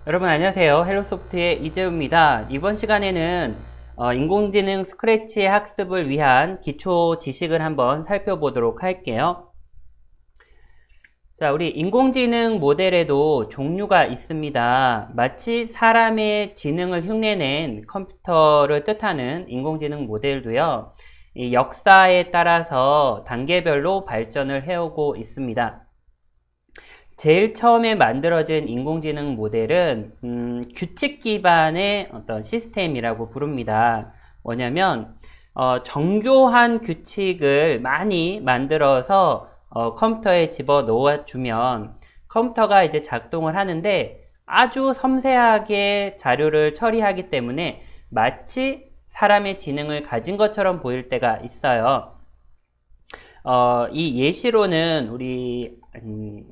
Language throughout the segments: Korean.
여러분 안녕하세요. 헬로소프트의 이재우입니다. 이번 시간에는 인공지능 스크래치 학습을 위한 기초 지식을 한번 살펴보도록 할게요. 자, 우리 인공지능 모델에도 종류가 있습니다. 마치 사람의 지능을 흉내낸 컴퓨터를 뜻하는 인공지능 모델도요, 이 역사에 따라서 단계별로 발전을 해오고 있습니다. 제일 처음에 만들어진 인공지능 모델은 규칙 기반의 어떤 시스템이라고 부릅니다. 뭐냐면 정교한 규칙을 많이 만들어서 컴퓨터에 집어 넣어주면 컴퓨터가 이제 작동을 하는데 아주 섬세하게 자료를 처리하기 때문에 마치 사람의 지능을 가진 것처럼 보일 때가 있어요. 이 예시로는 우리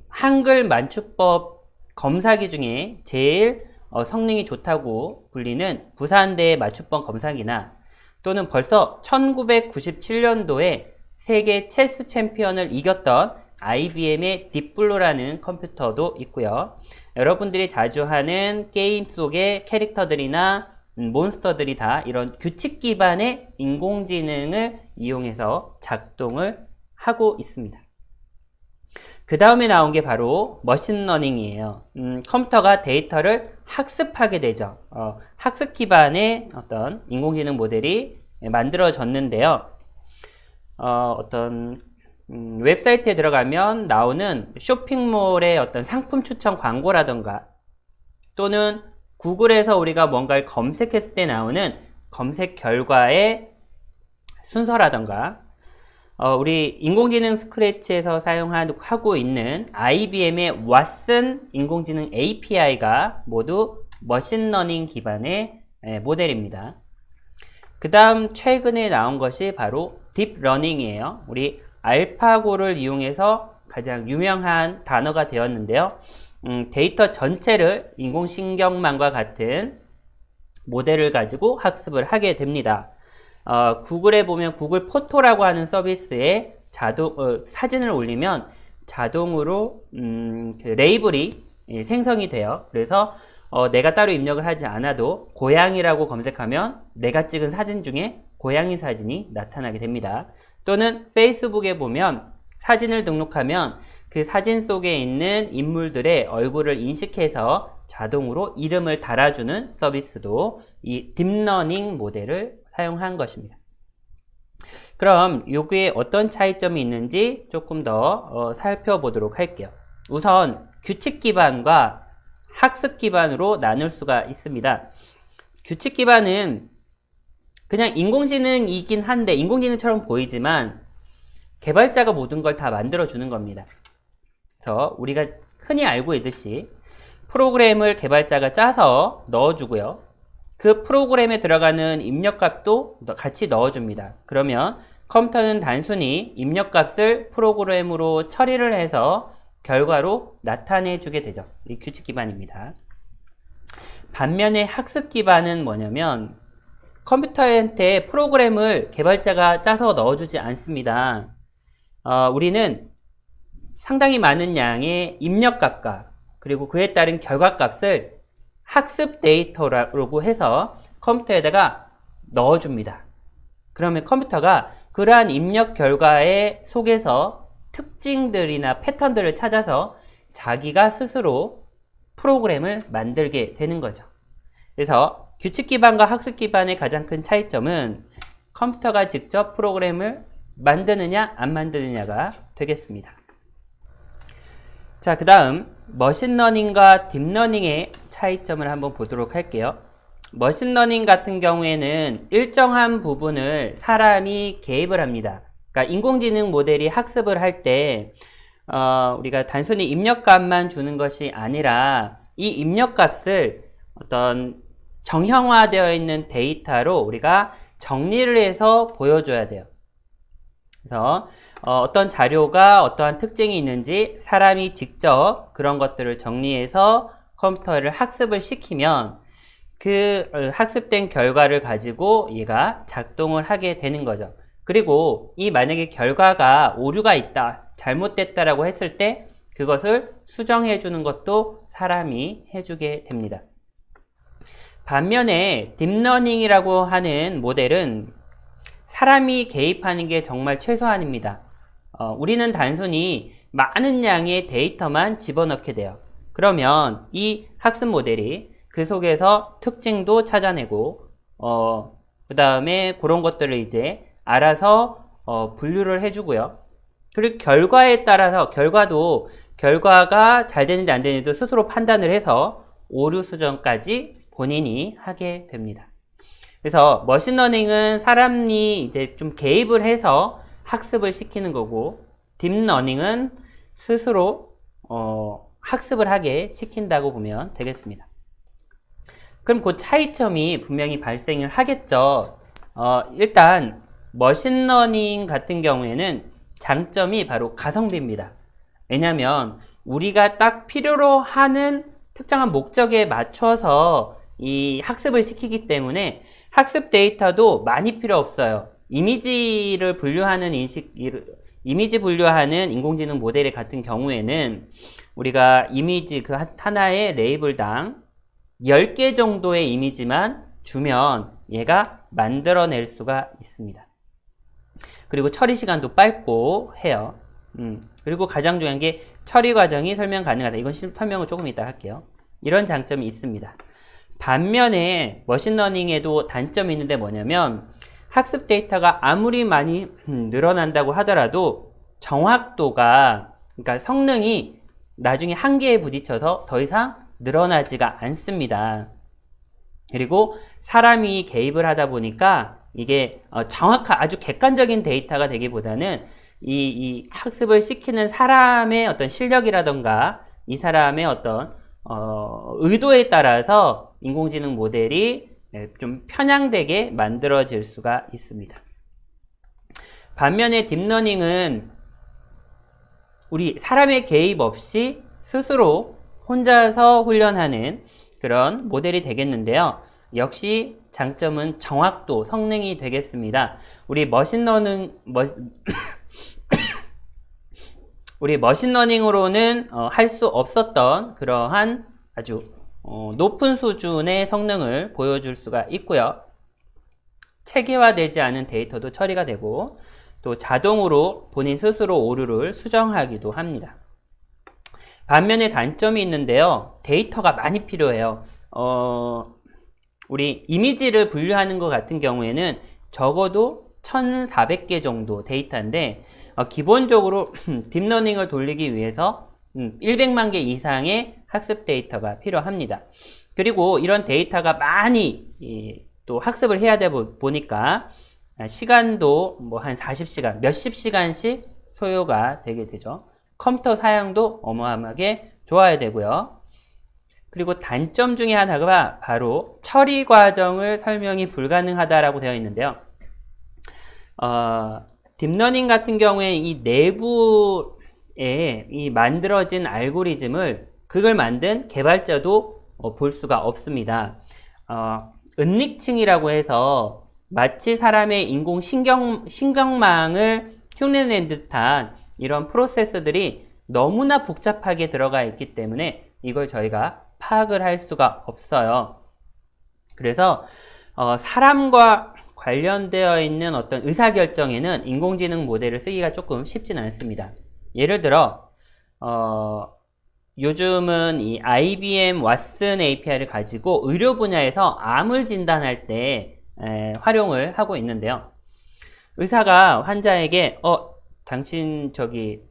한글 맞춤법 검사기 중에 제일 성능이 좋다고 불리는 부산대 맞춤법 검사기나 또는 벌써 1997년도에 세계 체스 챔피언을 이겼던 IBM의 딥블루라는 컴퓨터도 있고요. 여러분들이 자주 하는 게임 속의 캐릭터들이나 몬스터들이 다 이런 규칙 기반의 인공지능을 이용해서 작동을 하고 있습니다. 그 다음에 나온 게 바로 머신러닝이에요. 컴퓨터가 데이터를 학습하게 되죠. 학습 기반의 어떤 인공지능 모델이 만들어졌는데요. 어떤 웹사이트에 들어가면 나오는 쇼핑몰의 어떤 상품 추천 광고라던가 또는 구글에서 우리가 뭔가를 검색했을 때 나오는 검색 결과의 순서라던가 우리 인공지능 스크래치에서 사용하고 있는 IBM의 왓슨 인공지능 API가 모두 머신러닝 기반의 모델입니다. 그 다음 최근에 나온 것이 바로 딥러닝이에요. 우리 알파고를 이용해서 가장 유명한 단어가 되었는데요. 데이터 전체를 인공신경망과 같은 모델을 가지고 학습을 하게 됩니다. 구글에 보면 구글 포토라고 하는 서비스에 사진을 올리면 자동으로 그 레이블이 생성이 돼요. 그래서 내가 따로 입력을 하지 않아도 고양이라고 검색하면 내가 찍은 사진 중에 고양이 사진이 나타나게 됩니다. 또는 페이스북에 보면 사진을 등록하면 그 사진 속에 있는 인물들의 얼굴을 인식해서 자동으로 이름을 달아주는 서비스도 이 딥러닝 모델을 사용한 것입니다. 그럼 여기에 어떤 차이점이 있는지 조금 더 살펴보도록 할게요. 우선 규칙 기반과 학습 기반으로 나눌 수가 있습니다. 규칙 기반은 그냥 인공지능이긴 한데 인공지능처럼 보이지만 개발자가 모든 걸 다 만들어주는 겁니다. 그래서 우리가 흔히 알고 있듯이 프로그램을 개발자가 짜서 넣어주고요. 그 프로그램에 들어가는 입력값도 같이 넣어줍니다. 그러면 컴퓨터는 단순히 입력값을 프로그램으로 처리를 해서 결과로 나타내주게 되죠. 이 규칙 기반입니다. 반면에 학습 기반은 뭐냐면 컴퓨터한테 프로그램을 개발자가 짜서 넣어주지 않습니다. 우리는 상당히 많은 양의 입력값과 그리고 그에 따른 결과값을 학습 데이터라고 해서 컴퓨터에다가 넣어줍니다. 그러면 컴퓨터가 그러한 입력 결과의 속에서 특징들이나 패턴들을 찾아서 자기가 스스로 프로그램을 만들게 되는 거죠. 그래서 규칙 기반과 학습 기반의 가장 큰 차이점은 컴퓨터가 직접 프로그램을 만드느냐 안 만드느냐가 되겠습니다. 자, 그 다음 머신러닝과 딥러닝의 차이점을 한번 보도록 할게요. 머신러닝 같은 경우에는 일정한 부분을 사람이 개입을 합니다. 그러니까 인공지능 모델이 학습을 할 때 우리가 단순히 입력값만 주는 것이 아니라 이 입력값을 어떤 정형화되어 있는 데이터로 우리가 정리를 해서 보여줘야 돼요. 그래서 어떤 자료가 어떠한 특징이 있는지 사람이 직접 그런 것들을 정리해서 컴퓨터를 학습을 시키면 그 학습된 결과를 가지고 얘가 작동을 하게 되는 거죠. 그리고 이 만약에 결과가 오류가 있다, 잘못됐다라고 했을 때 그것을 수정해 주는 것도 사람이 해주게 됩니다. 반면에 딥러닝이라고 하는 모델은 사람이 개입하는 게 정말 최소한입니다. 우리는 단순히 많은 양의 데이터만 집어넣게 돼요. 그러면 이 학습 모델이 그 속에서 특징도 찾아내고 그 다음에 그런 것들을 이제 알아서 분류를 해주고요. 그리고 결과에 따라서 결과가 잘 되는지 안 되는지도 스스로 판단을 해서 오류 수정까지 본인이 하게 됩니다. 그래서 머신러닝은 사람이 이제 좀 개입을 해서 학습을 시키는 거고, 딥러닝은 스스로 학습을 하게 시킨다고 보면 되겠습니다. 그럼 그 차이점이 분명히 발생을 하겠죠. 일단 머신러닝 같은 경우에는 장점이 바로 가성비입니다. 왜냐하면 우리가 딱 필요로 하는 특정한 목적에 맞춰서 이 학습을 시키기 때문에 학습 데이터도 많이 필요 없어요. 이미지 분류하는 인공지능 모델 같은 경우에는 우리가 이미지 그 하나의 레이블당 10개 정도의 이미지만 주면 얘가 만들어낼 수가 있습니다. 그리고 처리 시간도 짧고 해요. 그리고 가장 중요한 게 처리 과정이 설명 가능하다. 이건 설명을 조금 이따 할게요. 이런 장점이 있습니다. 반면에 머신러닝에도 단점이 있는데 뭐냐면 학습 데이터가 아무리 많이 늘어난다고 하더라도 정확도가, 그러니까 성능이 나중에 한계에 부딪혀서 더 이상 늘어나지가 않습니다. 그리고 사람이 개입을 하다 보니까 이게 정확한 아주 객관적인 데이터가 되기보다는 이 학습을 시키는 사람의 어떤 실력이라던가 이 사람의 어떤 의도에 따라서 인공지능 모델이 좀 편향되게 만들어질 수가 있습니다. 반면에 딥러닝은 우리 사람의 개입 없이 스스로 혼자서 훈련하는 그런 모델이 되겠는데요. 역시 장점은 정확도, 성능이 되겠습니다. 우리 머신러닝으로는 할 수 없었던 그러한 아주 높은 수준의 성능을 보여줄 수가 있고요. 체계화되지 않은 데이터도 처리가 되고 또 자동으로 본인 스스로 오류를 수정하기도 합니다. 반면에 단점이 있는데요. 데이터가 많이 필요해요. 우리 이미지를 분류하는 것 같은 경우에는 적어도 1400개 정도 데이터인데 기본적으로 딥러닝을 돌리기 위해서 100만 개 이상의 학습 데이터가 필요합니다. 그리고 이런 데이터가 많이 또 학습을 해야 되다 보니까 시간도 뭐 한 40시간, 몇십 시간씩 소요가 되게 되죠. 컴퓨터 사양도 어마어마하게 좋아야 되고요. 그리고 단점 중에 하나가 바로 처리 과정을 설명이 불가능하다라고 되어 있는데요. 딥러닝 같은 경우에 이 내부에 이 만들어진 알고리즘을 그걸 만든 개발자도 볼 수가 없습니다. 은닉층이라고 해서 마치 사람의 신경망을 흉내낸 듯한 이런 프로세스들이 너무나 복잡하게 들어가 있기 때문에 이걸 저희가 파악을 할 수가 없어요. 그래서 사람과 관련되어 있는 어떤 의사결정에는 인공지능 모델을 쓰기가 조금 쉽진 않습니다. 예를 들어 요즘은 이 IBM 왓슨 API를 가지고 의료 분야에서 암을 진단할 때 활용을 하고 있는데요. 의사가 환자에게 당신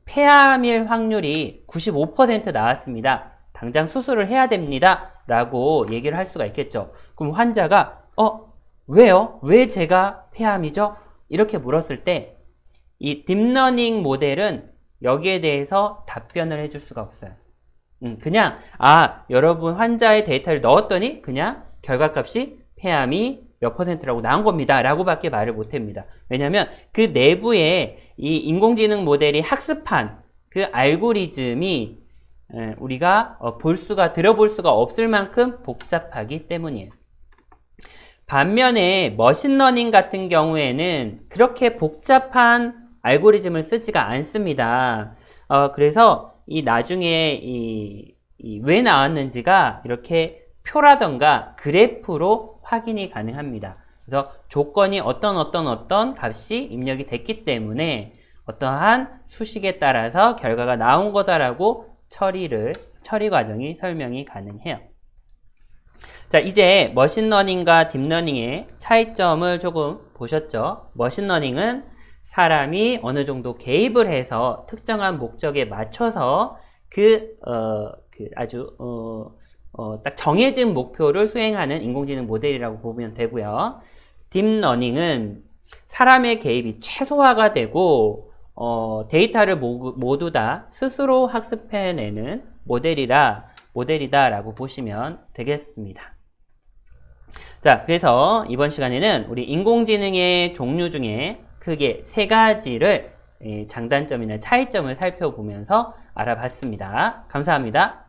폐암일 확률이 95% 나왔습니다. 당장 수술을 해야 됩니다. 라고 얘기를 할 수가 있겠죠. 그럼 환자가 왜요? 왜 제가 폐암이죠? 이렇게 물었을 때 이 딥러닝 모델은 여기에 대해서 답변을 해줄 수가 없어요. 그냥 여러분 환자의 데이터를 넣었더니 그냥 결과값이 폐암이 몇 %라고 나온 겁니다. 라고 밖에 말을 못합니다. 왜냐면 그 내부에 이 인공지능 모델이 학습한 그 알고리즘이 우리가 들어볼 수가 없을 만큼 복잡하기 때문이에요. 반면에 머신러닝 같은 경우에는 그렇게 복잡한 알고리즘을 쓰지가 않습니다. 그래서 이 나중에 왜 나왔는지가 이렇게 표라던가 그래프로 확인이 가능합니다. 그래서 조건이 어떤 값이 입력이 됐기 때문에 어떠한 수식에 따라서 결과가 나온 거다라고 처리 과정이 설명이 가능해요. 자, 이제 머신러닝과 딥러닝의 차이점을 조금 보셨죠? 머신러닝은 사람이 어느 정도 개입을 해서 특정한 목적에 맞춰서 딱 정해진 목표를 수행하는 인공지능 모델이라고 보면 되고요. 딥러닝은 사람의 개입이 최소화가 되고 데이터를 모두 다 스스로 학습해내는 모델이다라고 보시면 되겠습니다. 자, 그래서 이번 시간에는 우리 인공지능의 종류 중에 크게 세 가지를 장단점이나 차이점을 살펴보면서 알아봤습니다. 감사합니다.